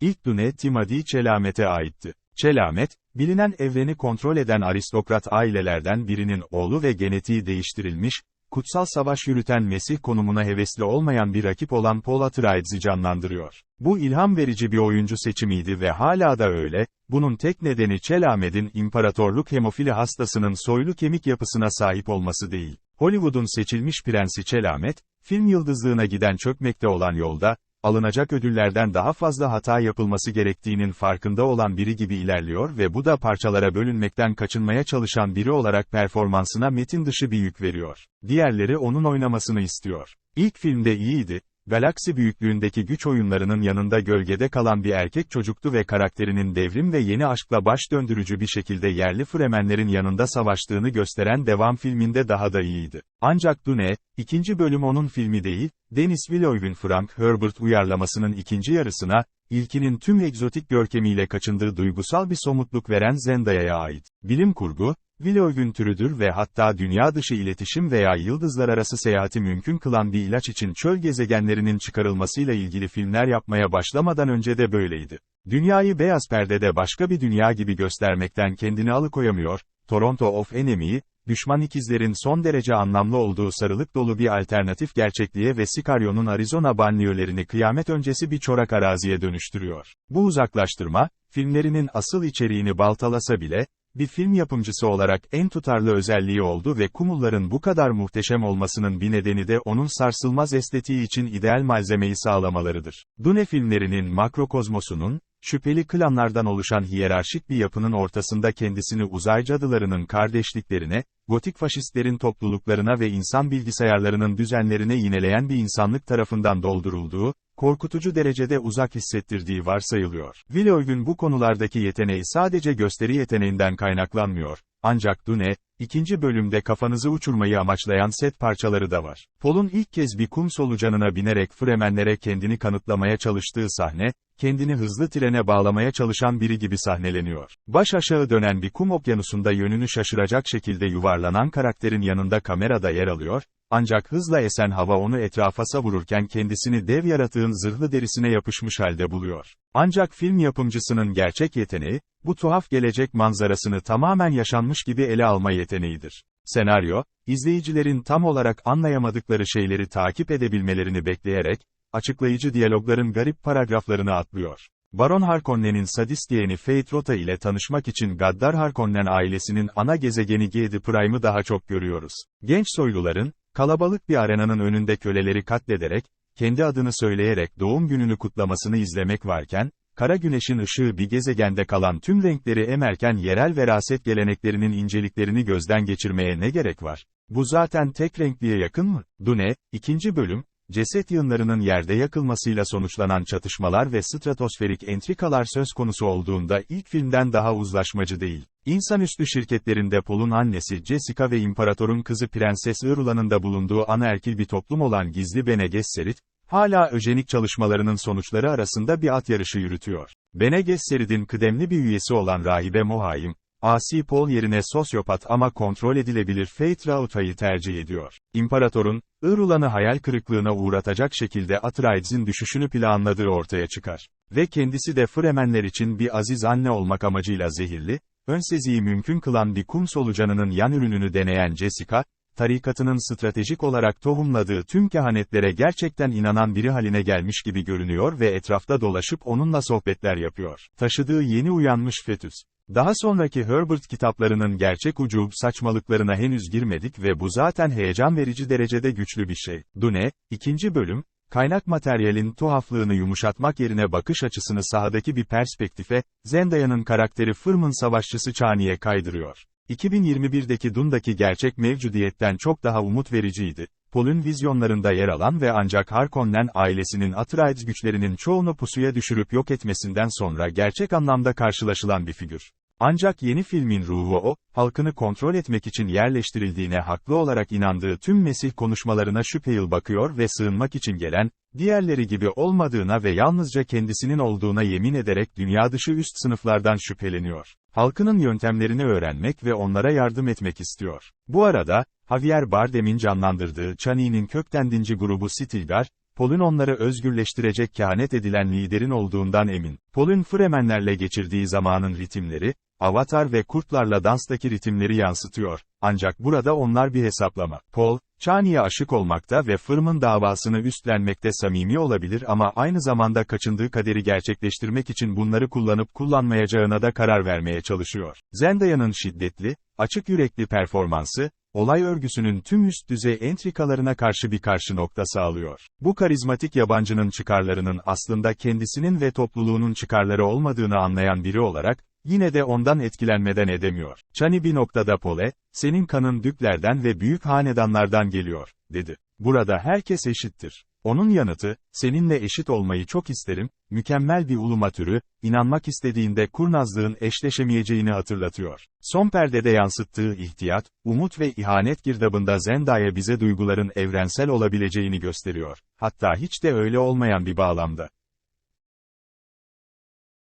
İlk Dune Timothée Chalamet'e aitti. Chalamet, bilinen evreni kontrol eden aristokrat ailelerden birinin oğlu ve genetiği değiştirilmiş, kutsal savaş yürüten Mesih konumuna hevesli olmayan bir rakip olan Paul Atreides'i canlandırıyor. Bu ilham verici bir oyuncu seçimiydi ve hala da öyle, bunun tek nedeni Chalamet'in imparatorluk hemofili hastasının soylu kemik yapısına sahip olması değil. Hollywood'un seçilmiş prensi Chalamet, film yıldızlığına giden çökmekte olan yolda, alınacak ödüllerden daha fazla hata yapılması gerektiğinin farkında olan biri gibi ilerliyor ve bu da parçalara bölünmekten kaçınmaya çalışan biri olarak performansına metin dışı bir yük veriyor. Diğerleri onun oynamasını istiyor. İlk filmde iyiydi, galaksi büyüklüğündeki güç oyunlarının yanında gölgede kalan bir erkek çocuktu ve karakterinin devrim ve yeni aşkla baş döndürücü bir şekilde yerli Fremenlerin yanında savaştığını gösteren devam filminde daha da iyiydi. Ancak Dune, ikinci bölüm onun filmi değil, Denis Villeneuve'ün Frank Herbert uyarlamasının ikinci yarısına, ilkinin tüm egzotik görkemiyle kaçındığı duygusal bir somutluk veren Zendaya'ya ait. Bilim kurgu, Villeneuve'ün türüdür ve hatta dünya dışı iletişim veya yıldızlar arası seyahati mümkün kılan bir ilaç için çöl gezegenlerinin çıkarılmasıyla ilgili filmler yapmaya başlamadan önce de böyleydi. Dünyayı beyaz perdede başka bir dünya gibi göstermekten kendini alıkoyamıyor, Toronto of Enemy'yi, düşman ikizlerin son derece anlamlı olduğu sarılık dolu bir alternatif gerçekliğe ve Sicario'nun Arizona banliyölerini kıyamet öncesi bir çorak araziye dönüştürüyor. Bu uzaklaştırma, filmlerinin asıl içeriğini baltalasa bile, bir film yapımcısı olarak en tutarlı özelliği oldu ve Kumulların bu kadar muhteşem olmasının bir nedeni de onun sarsılmaz estetiği için ideal malzemeyi sağlamalarıdır. Dune filmlerinin makrokozmosunun, şüpheli klanlardan oluşan hiyerarşik bir yapının ortasında kendisini uzay cadılarının kardeşliklerine, gotik faşistlerin topluluklarına ve insan bilgisayarlarının düzenlerine yineleyen bir insanlık tarafından doldurulduğu, korkutucu derecede uzak hissettirdiği varsayılıyor. Villeneuve'ün bu konulardaki yeteneği sadece gösteri yeteneğinden kaynaklanmıyor. Ancak Dune, ikinci bölümde kafanızı uçurmayı amaçlayan set parçaları da var. Paul'un ilk kez bir kum solucanına binerek Fremenlere kendini kanıtlamaya çalıştığı sahne, kendini hızlı trene bağlamaya çalışan biri gibi sahneleniyor. Baş aşağı dönen bir kum okyanusunda yönünü şaşıracak şekilde yuvarlanan karakterin yanında kamerada yer alıyor, ancak hızla esen hava onu etrafa savururken kendisini dev yaratığın zırhlı derisine yapışmış halde buluyor. Ancak film yapımcısının gerçek yeteneği, bu tuhaf gelecek manzarasını tamamen yaşanmış gibi ele alma yeteneğidir. Senaryo, izleyicilerin tam olarak anlayamadıkları şeyleri takip edebilmelerini bekleyerek, açıklayıcı diyalogların garip paragraflarını atlıyor. Baron Harkonnen'in sadist yeğeni Fate Rota ile tanışmak için gaddar Harkonnen ailesinin ana gezegeni Giedi Prime'ı daha çok görüyoruz. Genç soyluların, kalabalık bir arenanın önünde köleleri katlederek, kendi adını söyleyerek doğum gününü kutlamasını izlemek varken, kara güneşin ışığı bir gezegende kalan tüm renkleri emerken yerel veraset geleneklerinin inceliklerini gözden geçirmeye ne gerek var? Bu zaten tek renkliye yakın mı? Dune, ikinci bölüm, ceset yığınlarının yerde yakılmasıyla sonuçlanan çatışmalar ve stratosferik entrikalar söz konusu olduğunda ilk filmden daha uzlaşmacı değil. İnsanüstü şirketlerinde Paul'un annesi Jessica ve imparatorun kızı Prenses Irula'nın da bulunduğu anaerkil bir toplum olan gizli Bene Gesserit, hala öjenik çalışmalarının sonuçları arasında bir at yarışı yürütüyor. Bene Gesserit'in kıdemli bir üyesi olan rahibe Mohaim, asi Paul yerine sosyopat ama kontrol edilebilir Fate Rauta'yı tercih ediyor. İmparatorun, Irula'nı hayal kırıklığına uğratacak şekilde Atreides'in düşüşünü planladığı ortaya çıkar. Ve kendisi de Fremenler için bir aziz anne olmak amacıyla zehirli, önseziyi mümkün kılan bir kum solucanının yan ürününü deneyen Jessica, tarikatının stratejik olarak tohumladığı tüm kehanetlere gerçekten inanan biri haline gelmiş gibi görünüyor ve etrafta dolaşıp onunla sohbetler yapıyor. Taşıdığı yeni uyanmış fetüs. Daha sonraki Herbert kitaplarının gerçek ucub saçmalıklarına henüz girmedik ve bu zaten heyecan verici derecede güçlü bir şey. Dune, ikinci bölüm, kaynak materyalin tuhaflığını yumuşatmak yerine bakış açısını sahadaki bir perspektife, Zendaya'nın karakteri Fremen savaşçısı Chani'ye kaydırıyor. 2021'deki Dune'daki gerçek mevcudiyetten çok daha umut vericiydi. Paul'un vizyonlarında yer alan ve ancak Harkonnen ailesinin Atreides güçlerinin çoğunu pusuya düşürüp yok etmesinden sonra gerçek anlamda karşılaşılan bir figür. Ancak yeni filmin ruhu o, halkını kontrol etmek için yerleştirildiğine haklı olarak inandığı tüm Mesih konuşmalarına şüpheli bakıyor ve sığınmak için gelen, diğerleri gibi olmadığına ve yalnızca kendisinin olduğuna yemin ederek dünya dışı üst sınıflardan şüpheleniyor. Halkının yöntemlerini öğrenmek ve onlara yardım etmek istiyor. Bu arada, Javier Bardem'in canlandırdığı Chani'nin kökten dinci grubu Stilgar, Paul'un onları özgürleştirecek kehanet edilen liderin olduğundan emin. Paul'un Fremenlerle geçirdiği zamanın ritimleri, Avatar ve kurtlarla danstaki ritimleri yansıtıyor. Ancak burada onlar bir hesaplama. Paul, Chani'ye aşık olmakta ve From'un davasını üstlenmekte samimi olabilir ama aynı zamanda kaçındığı kaderi gerçekleştirmek için bunları kullanıp kullanmayacağına da karar vermeye çalışıyor. Zendaya'nın şiddetli, açık yürekli performansı, olay örgüsünün tüm üst düzey entrikalarına karşı bir karşı nokta sağlıyor. Bu karizmatik yabancının çıkarlarının aslında kendisinin ve topluluğunun çıkarları olmadığını anlayan biri olarak, yine de ondan etkilenmeden edemiyor. Chani bir noktada Paul'e, senin kanın düklerden ve büyük hanedanlardan geliyor, dedi. Burada herkes eşittir. Onun yanıtı, seninle eşit olmayı çok isterim, mükemmel bir uluma türü, inanmak istediğinde kurnazlığın eşleşemeyeceğini hatırlatıyor. Son perdede yansıttığı ihtiyat, umut ve ihanet girdabında Zendaya bize duyguların evrensel olabileceğini gösteriyor. Hatta hiç de öyle olmayan bir bağlamda.